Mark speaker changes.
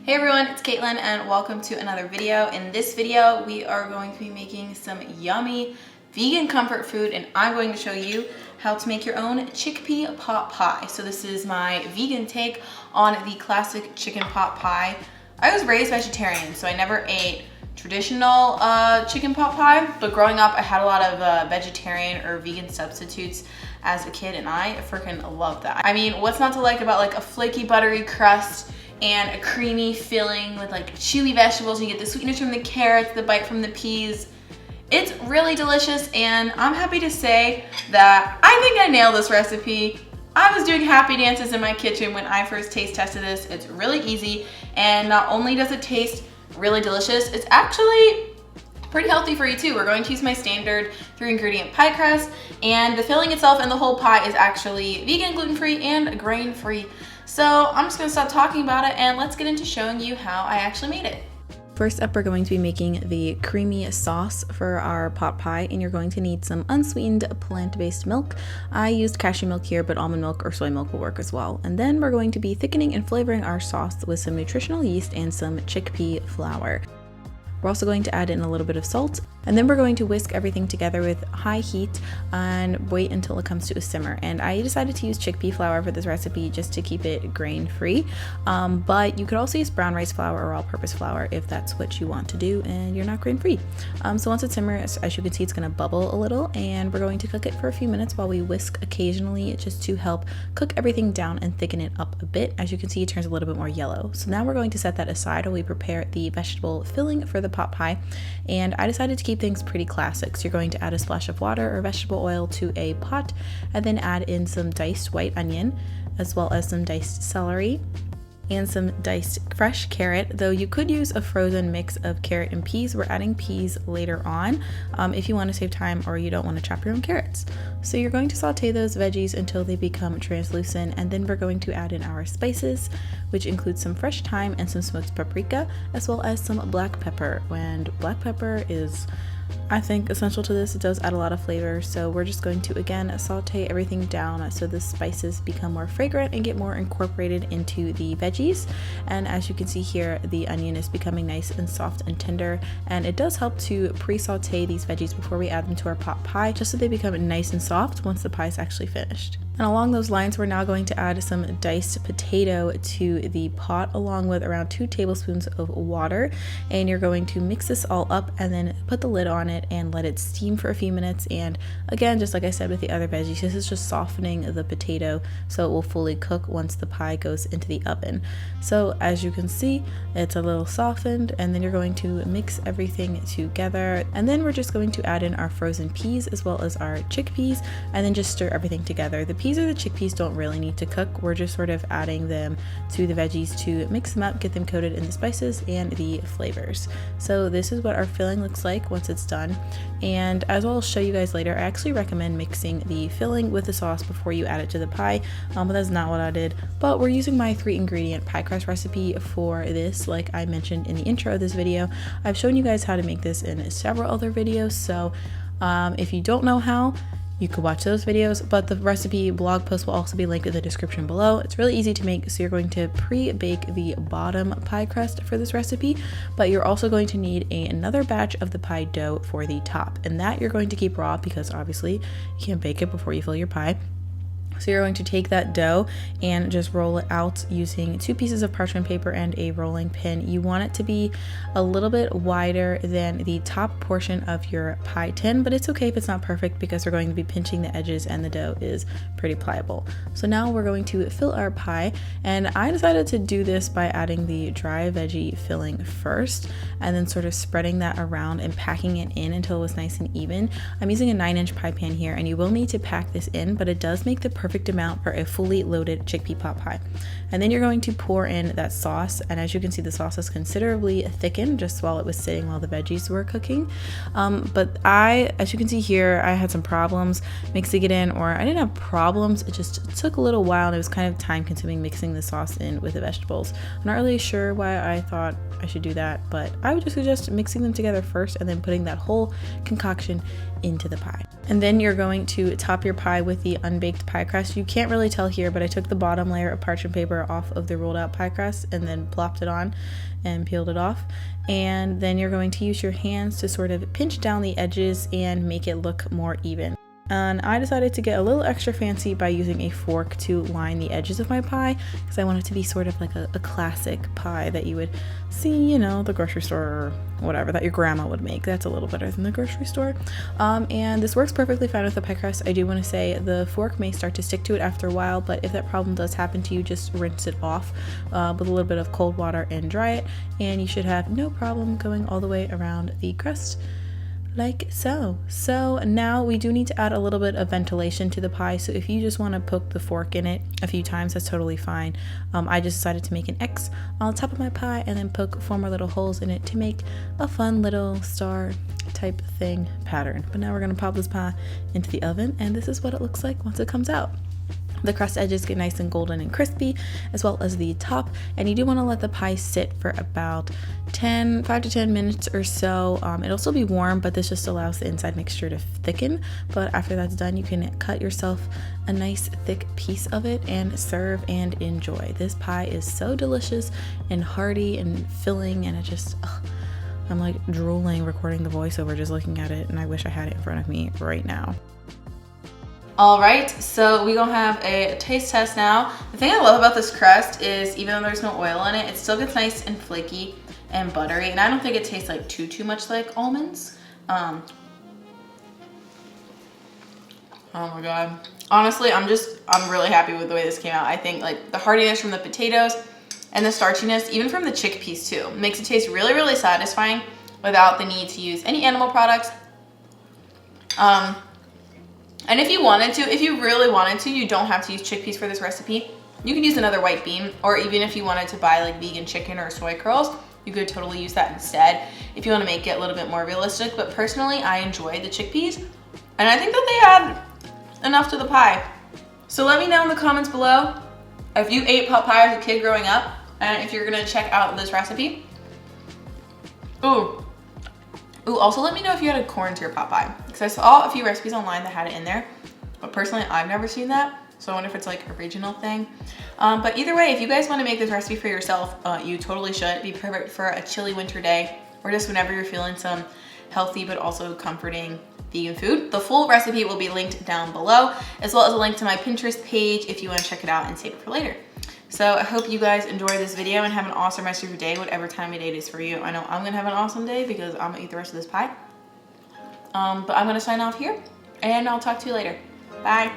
Speaker 1: Hey everyone, it's Caitlin and welcome to another video. In this video, we are going to be making some yummy vegan comfort food and I'm going to show you how to make your own chickpea pot pie. So this is my vegan take on the classic chicken pot pie. I was raised vegetarian, so I never ate traditional chicken pot pie, but growing up I had a lot of vegetarian or vegan substitutes as a kid and I freaking love that. I mean, what's not to like about like a flaky buttery crust and a creamy filling with like chewy vegetables. You get the sweetness from the carrots, the bite from the peas. It's really delicious and I'm happy to say that I think I nailed this recipe. I was doing happy dances in my kitchen when I first taste tested this. It's really easy and not only does it taste really delicious, it's actually pretty healthy for you too. We're going to use my standard 3-ingredient pie crust and the filling itself and the whole pie is actually vegan, gluten-free, and grain-free. So I'm just gonna stop talking about it and let's get into showing you how I actually made it.
Speaker 2: First up, we're going to be making the creamy sauce for our pot pie, and you're going to need some unsweetened plant-based milk. I used cashew milk here, but almond milk or soy milk will work as well. And then we're going to be thickening and flavoring our sauce with some nutritional yeast and some chickpea flour. We're also going to add in a little bit of salt, and then we're going to whisk everything together with high heat and wait until it comes to a simmer. And I decided to use chickpea flour for this recipe just to keep it grain-free, but you could also use brown rice flour or all-purpose flour if that's what you want to do and you're not grain-free. So once it simmers, as you can see, it's going to bubble a little, and we're going to cook it for a few minutes while we whisk occasionally just to help cook everything down and thicken it up a bit. As you can see, it turns a little bit more yellow. So now we're going to set that aside while we prepare the vegetable filling for the pot pie, and I decided to keep things pretty classic. So you're going to add a splash of water or vegetable oil to a pot and then add in some diced white onion as well as some diced celery and some diced fresh carrot, though you could use a frozen mix of carrot and peas. We're adding peas later on if you want to save time or you don't want to chop your own carrots. So you're going to saute those veggies until they become translucent, and then we're going to add in our spices, which include some fresh thyme and some smoked paprika, as well as some black pepper. And black pepper is, I think, essential to this. It does add a lot of flavor, so we're just going to again saute everything down so the spices become more fragrant and get more incorporated into the veggies. And as you can see here, the onion is becoming nice and soft and tender, and it does help to pre-saute these veggies before we add them to our pot pie, just so they become nice and soft once the pie is actually finished. And along those lines, we're now going to add some diced potato to the pot along with around 2 tablespoons of water, and you're going to mix this all up and then put the lid on it and let it steam for a few minutes. And again, just like I said with the other veggies, this is just softening the potato so it will fully cook once the pie goes into the oven. So as you can see, it's a little softened, and then you're going to mix everything together, and then we're just going to add in our frozen peas as well as our chickpeas and then just stir everything together. The peas or the chickpeas don't really need to cook. We're just sort of adding them to the veggies to mix them up, get them coated in the spices and the flavors. So this is what our filling looks like once it's done. And as I'll show you guys later, I actually recommend mixing the filling with the sauce before you add it to the pie, but that's not what I did. But we're using my 3-ingredient pie crust recipe for this, like I mentioned in the intro of this video. I've shown you guys how to make this in several other videos, so if you don't know how, you could watch those videos, but the recipe blog post will also be linked in the description below. It's really easy to make, so you're going to pre-bake the bottom pie crust for this recipe, but you're also going to need another batch of the pie dough for the top, and that you're going to keep raw because obviously you can't bake it before you fill your pie. So you're going to take that dough and just roll it out using 2 pieces of parchment paper and a rolling pin. You want it to be a little bit wider than the top portion of your pie tin, but it's okay if it's not perfect because we're going to be pinching the edges and the dough is pretty pliable. So now we're going to fill our pie, and I decided to do this by adding the dry veggie filling first and then sort of spreading that around and packing it in until it was nice and even. I'm using a 9-inch pie pan here, and you will need to pack this in, but it does make the perfect amount for a fully loaded chickpea pot pie. And then you're going to pour in that sauce, and as you can see, the sauce is considerably thickened just while it was sitting while the veggies were cooking. But as you can see here, I had some problems mixing it in, or I didn't have problems, it just took a little while and it was kind of time consuming mixing the sauce in with the vegetables. I'm not really sure why I thought I should do that, but I would just suggest mixing them together first and then putting that whole concoction into the pie. And then you're going to top your pie with the unbaked pie crust. You can't really tell here, but I took the bottom layer of parchment paper square off of the rolled out pie crust and then plopped it on and peeled it off. And then you're going to use your hands to sort of pinch down the edges and make it look more even. And I decided to get a little extra fancy by using a fork to line the edges of my pie because I want it to be sort of like a classic pie that you would see, you know, the grocery store or whatever, that your grandma would make. That's a little better than the grocery store. And this works perfectly fine with the pie crust. I do want to say the fork may start to stick to it after a while, but if that problem does happen to you, just rinse it off with a little bit of cold water and dry it, and you should have no problem going all the way around the crust. Like so. So now we do need to add a little bit of ventilation to the pie. So if you just want to poke the fork in it a few times, that's totally fine. I just decided to make an X on the top of my pie and then poke 4 more little holes in it to make a fun little star type thing pattern. But now we're going to pop this pie into the oven, and this is what it looks like once it comes out. The crust edges get nice and golden and crispy, as well as the top, and you do want to let the pie sit for about 5 to 10 minutes or so. It'll still be warm, but this just allows the inside mixture to thicken. But after that's done, you can cut yourself a nice thick piece of it and serve and enjoy. This pie is so delicious and hearty and filling, and it just, I'm like drooling recording the voiceover just looking at it, and I wish I had it in front of me right now.
Speaker 1: All right, so we're gonna have a taste test now. The thing I love about this crust is even though there's no oil in it, it still gets nice and flaky and buttery, and I don't think it tastes like too much like almonds. Oh my God. Honestly, I'm really happy with the way this came out. I think like the heartiness from the potatoes and the starchiness, even from the chickpeas too, makes it taste really, really satisfying without the need to use any animal products. And if you really wanted to, you don't have to use chickpeas for this recipe. You could use another white bean, or even if you wanted to buy like vegan chicken or soy curls, you could totally use that instead if you want to make it a little bit more realistic. But personally, I enjoy the chickpeas, and I think that they add enough to the pie. So let me know in the comments below if you ate pot pie as a kid growing up, and if you're gonna check out this recipe. Ooh, also let me know if you had a corn to your pot pie, because I saw a few recipes online that had it in there, but personally I've never seen that, so I wonder if it's like a regional thing. But either way, if you guys want to make this recipe for yourself, you totally should. It'd be perfect for a chilly winter day, or just whenever you're feeling some healthy but also comforting vegan food. The full recipe will be linked down below, as well as a link to my Pinterest page if you want to check it out and save it for later. So I hope you guys enjoy this video and have an awesome rest of your day, whatever time of day it is for you. I know I'm gonna have an awesome day because I'm gonna eat the rest of this pie. But I'm gonna sign off here, and I'll talk to you later. Bye.